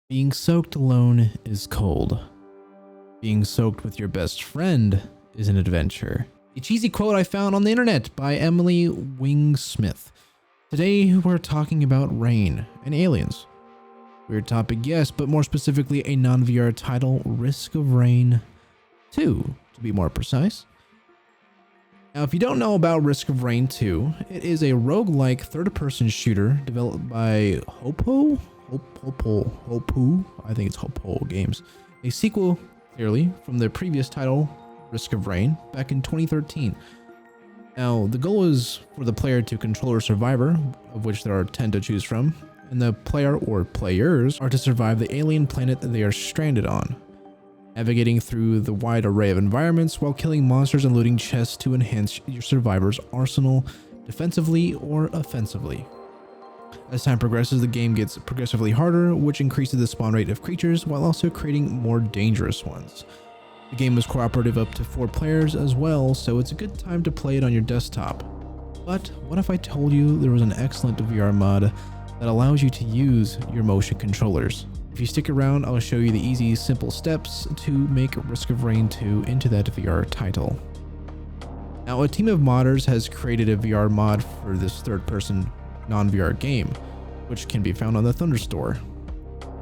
Being soaked alone is cold. Being soaked with your best friend is an adventure. A cheesy quote I found on the internet by Emily Wingsmith. Today we're talking about rain and aliens. Weird topic, yes, but more specifically a non-VR title, Risk of Rain 2, to be more precise. Now, if you don't know about Risk of Rain 2, it is a roguelike third-person shooter developed by Hopu, I think it's Hopu Games. A sequel, clearly, from their previous title, Risk of Rain, back in 2013. Now, the goal is for the player to control a survivor, of which there are 10 to choose from, and the player or players are to survive the alien planet that they are stranded on, navigating through the wide array of environments while killing monsters and looting chests to enhance your survivor's arsenal, defensively or offensively. As time progresses, the game gets progressively harder, which increases the spawn rate of creatures while also creating more dangerous ones. The game is cooperative up to 4 players as well, so it's a good time to play it on your desktop. But what if I told you there was an excellent VR mod that allows you to use your motion controllers? If you stick around, I'll show you the easy, simple steps to make Risk of Rain 2 into that VR title. Now, a team of modders has created a VR mod for this third-person non-VR game, which can be found on the Thunderstore.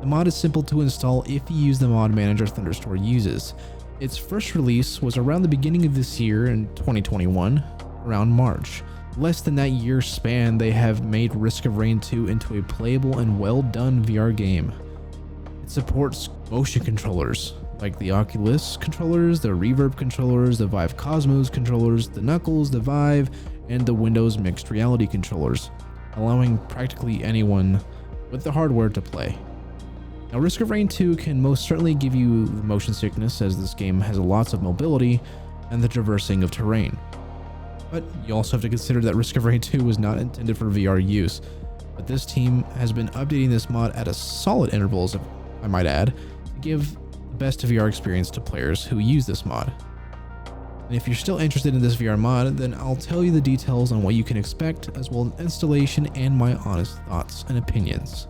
The mod is simple to install if you use the mod manager Thunderstore uses. Its first release was around the beginning of this year in 2021, around March. Less than that year span, they have made Risk of Rain 2 into a playable and well-done VR game. It supports motion controllers, like the Oculus controllers, the Reverb controllers, the Vive Cosmos controllers, the Knuckles, the Vive, and the Windows Mixed Reality controllers, allowing practically anyone with the hardware to play. Now, Risk of Rain 2 can most certainly give you the motion sickness, as this game has lots of mobility and the traversing of terrain. But you also have to consider that Risk of Rain 2 was not intended for VR use, but this team has been updating this mod at a solid intervals, I might add, to give the best VR experience to players who use this mod. And if you're still interested in this VR mod, then I'll tell you the details on what you can expect, as well as installation and my honest thoughts and opinions.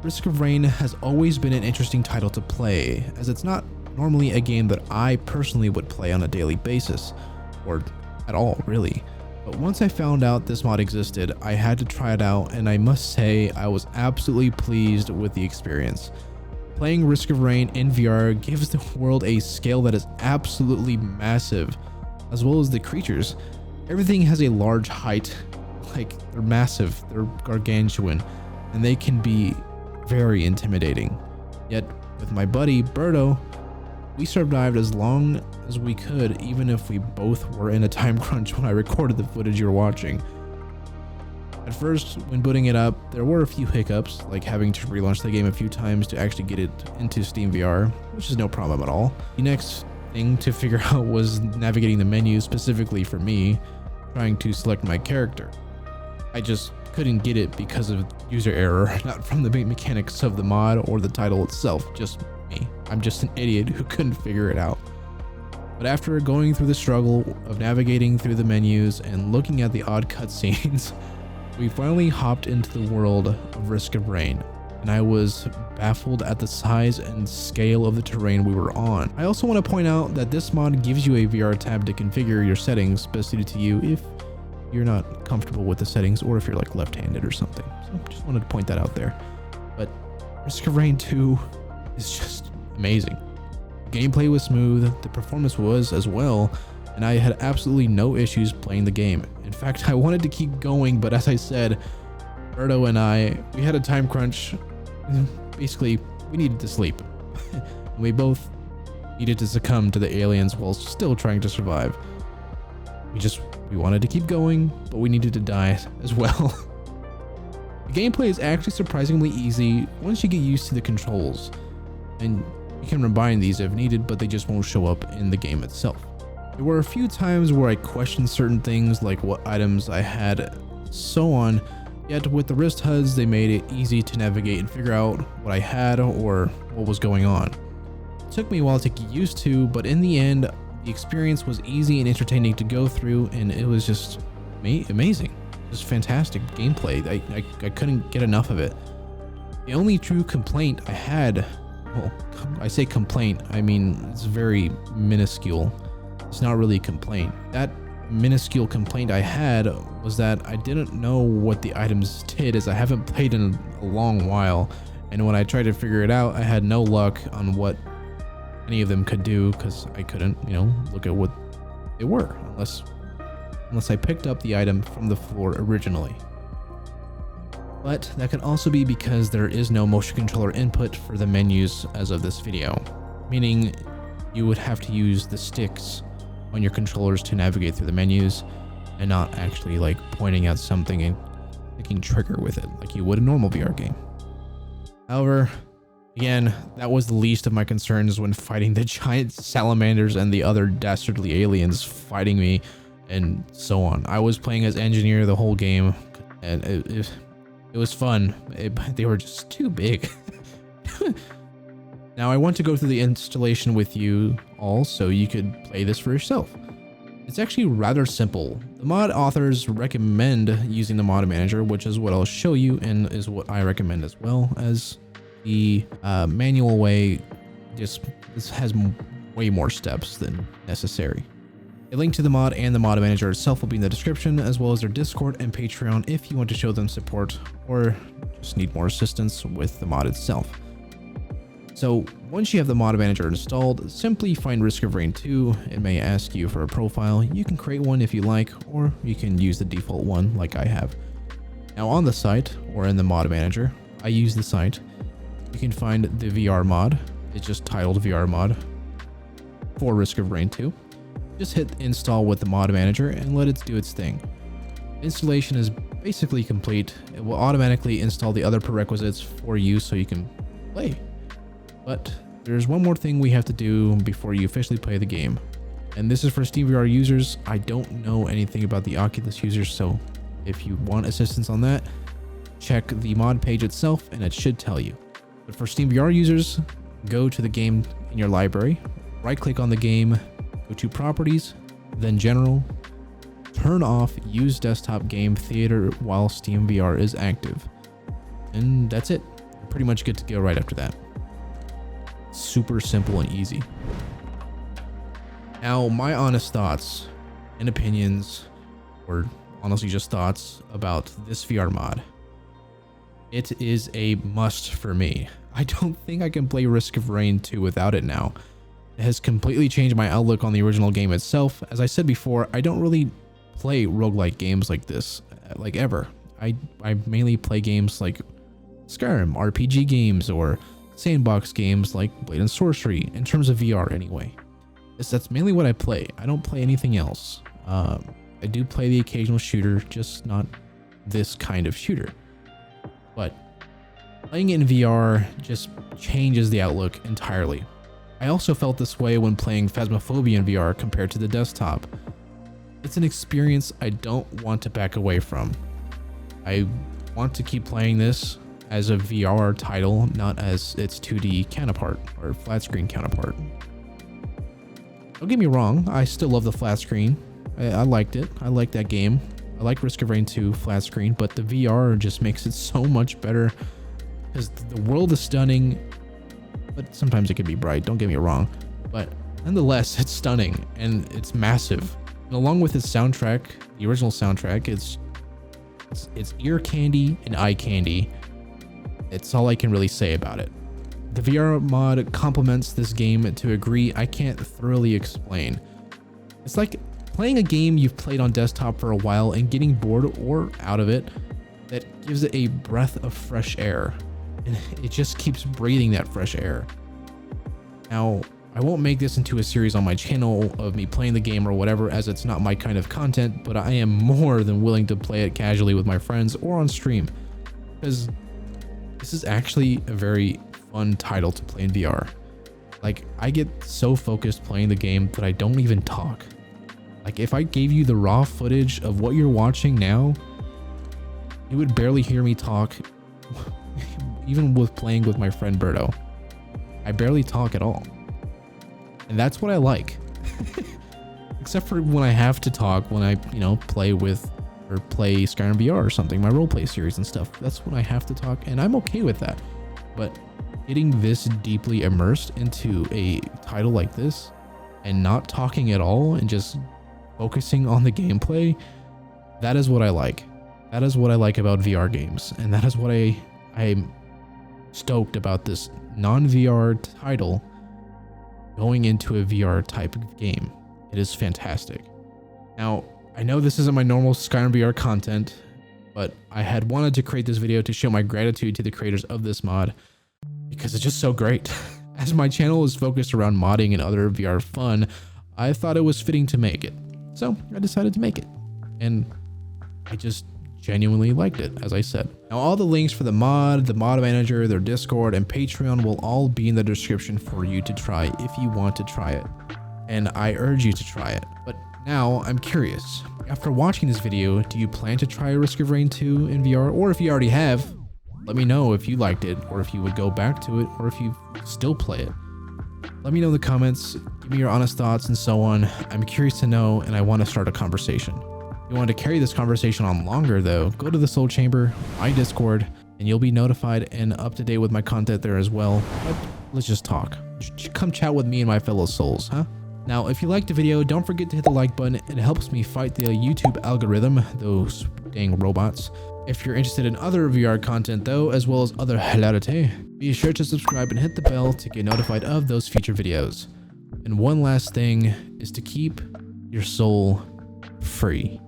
Risk of Rain has always been an interesting title to play, as it's not normally a game that I personally would play on a daily basis, or at all really. But once I found out this mod existed, I had to try it out, and I must say I was absolutely pleased with the experience. Playing Risk of Rain in VR gives the world a scale that is absolutely massive, as well as the creatures. Everything has a large height, like they're massive, they're gargantuan, and they can be very intimidating. Yet with my buddy Berto, we survived as long as we could, even if we both were in a time crunch when I recorded the footage you're watching. At first, when booting it up, there were a few hiccups, like having to relaunch the game a few times to actually get it into Steam VR, which is no problem at all. The next thing to figure out was navigating the menu, specifically for me, trying to select my character. I just couldn't get it because of user error, not from the mechanics of the mod or the title itself, just me. I'm just an idiot who couldn't figure it out. But after going through the struggle of navigating through the menus and looking at the odd cutscenes, we finally hopped into the world of Risk of Rain, and I was baffled at the size and scale of the terrain we were on. I also want to point out that this mod gives you a VR tab to configure your settings best suited to you if you're not comfortable with the settings, or if you're like left-handed or something. So just wanted to point that out there. But Risk of Rain 2 is just amazing. The gameplay was smooth, the performance was as well, and I had absolutely no issues playing the game. In fact, I wanted to keep going, but as I said, Berto and we had a time crunch. Basically, we needed to sleep. We both needed to succumb to the aliens while still trying to survive. We wanted to keep going, but we needed to die as well. The gameplay is actually surprisingly easy once you get used to the controls, and you can combine these if needed, but they just won't show up in the game itself. There were a few times where I questioned certain things, like what items I had, so on, yet with the wrist HUDs they made it easy to navigate and figure out what I had or what was going on. It took me a while to get used to, but in the end, the experience was easy and entertaining to go through, and it was just amazing. Just fantastic gameplay. I couldn't get enough of it. The only true complaint I had, well, I say complaint, I mean, it's very minuscule. It's not really a complaint. That minuscule complaint I had was that I didn't know what the items did, as I haven't played in a long while. And when I tried to figure it out, I had no luck on what any of them could do, because I couldn't, look at what they were unless I picked up the item from the floor originally. But that could also be because there is no motion controller input for the menus as of this video, meaning you would have to use the sticks on your controllers to navigate through the menus, and not actually like pointing at something and clicking trigger with it like you would a normal VR game. However, again, that was the least of my concerns when fighting the giant salamanders and the other dastardly aliens fighting me and so on. I was playing as engineer the whole game, and it was fun. They were just too big. Now I want to go through the installation with you all so you could play this for yourself. It's actually rather simple. The mod authors recommend using the mod manager, which is what I'll show you and is what I recommend as well, as the manual way. This has way more steps than necessary. A link to the mod and the mod manager itself will be in the description, as well as their Discord and Patreon if you want to show them support or just need more assistance with the mod itself. So once you have the mod manager installed, simply find Risk of Rain 2. It may ask you for a profile. You can create one if you like, or you can use the default one like I have. Now on the site, or in the mod manager, I use the site, you can find the VRMod. It's just titled VRMod for Risk of Rain 2. Just hit install with the mod manager and let it do its thing. Installation is basically complete. It will automatically install the other prerequisites for you so you can play. But there's one more thing we have to do before you officially play the game. And this is for SteamVR users. I don't know anything about the Oculus users, so if you want assistance on that, check the mod page itself and it should tell you. But for SteamVR users, go to the game in your library, right click on the game, go to properties, then general, turn off use desktop game theater while SteamVR is active. And that's it. You're pretty much good to go right after that. Super simple and easy. Now, my honest thoughts and opinions, or honestly just thoughts about this VR mod. It is a must for me. I don't think I can play Risk of Rain 2 without it now. It has completely changed my outlook on the original game itself. As I said before, I don't really play roguelike games like this, like ever. I mainly play games like Skyrim, RPG games, or sandbox games like Blade and Sorcery, in terms of VR anyway. That's mainly what I play. I don't play anything else. I do play the occasional shooter, just not this kind of shooter. But playing it in VR just changes the outlook entirely. I also felt this way when playing Phasmophobia in VR compared to the desktop. It's an experience I don't want to back away from. I want to keep playing this as a VR title, not as its 2D counterpart or flat screen counterpart. Don't get me wrong, I still love the flat screen. I liked it. I liked that game. I like Risk of Rain 2 flat screen, but the VR just makes it so much better because the world is stunning, but sometimes it can be bright, don't get me wrong. But nonetheless, it's stunning and it's massive. And along with its soundtrack, the original soundtrack, it's ear candy and eye candy. It's all I can really say about it. The VR mod complements this game to a degree I can't thoroughly explain. It's like playing a game you've played on desktop for a while and getting bored or out of it, that gives it a breath of fresh air. And it just keeps breathing that fresh air. Now, I won't make this into a series on my channel of me playing the game or whatever, as it's not my kind of content, but I am more than willing to play it casually with my friends or on stream, because this is actually a very fun title to play in VR. Like, I get so focused playing the game that I don't even talk. Like, if I gave you the raw footage of what you're watching now, you would barely hear me talk, even with playing with my friend Berto. I barely talk at all. And that's what I like. Except for when I have to talk, when I, play with or play Skyrim VR or something, my roleplay series and stuff. That's when I have to talk, and I'm okay with that. but getting this deeply immersed into a title like this and not talking at all and just focusing on the gameplay, that is what I like. That is what I like about VR games, and that is what I'm stoked about this non-VR title going into a VR type of game. It is fantastic. Now, I know this isn't my normal Skyrim VR content, but I had wanted to create this video to show my gratitude to the creators of this mod because it's just so great. As my channel is focused around modding and other VR fun, I thought it was fitting to make it. So I decided to make it, and I just genuinely liked it, as I said. Now, all the links for the mod manager, their Discord, and Patreon will all be in the description for you to try if you want to try it. And I urge you to try it. But now I'm curious, after watching this video, do you plan to try Risk of Rain 2 in VR? Or if you already have, let me know if you liked it, or if you would go back to it, or if you still play it. Let me know in the comments, give me your honest thoughts and so on. I'm curious to know, and I want to start a conversation. If you want to carry this conversation on longer though, go to the Soul Chamber, my Discord, and you'll be notified and up to date with my content there as well. But let's just talk. Come chat with me and my fellow souls, huh? Now, if you liked the video, don't forget to hit the like button. It helps me fight the YouTube algorithm, those dang robots. If you're interested in other VR content though, as well as other hilarity, be sure to subscribe and hit the bell to get notified of those future videos. And one last thing is to keep your soul free.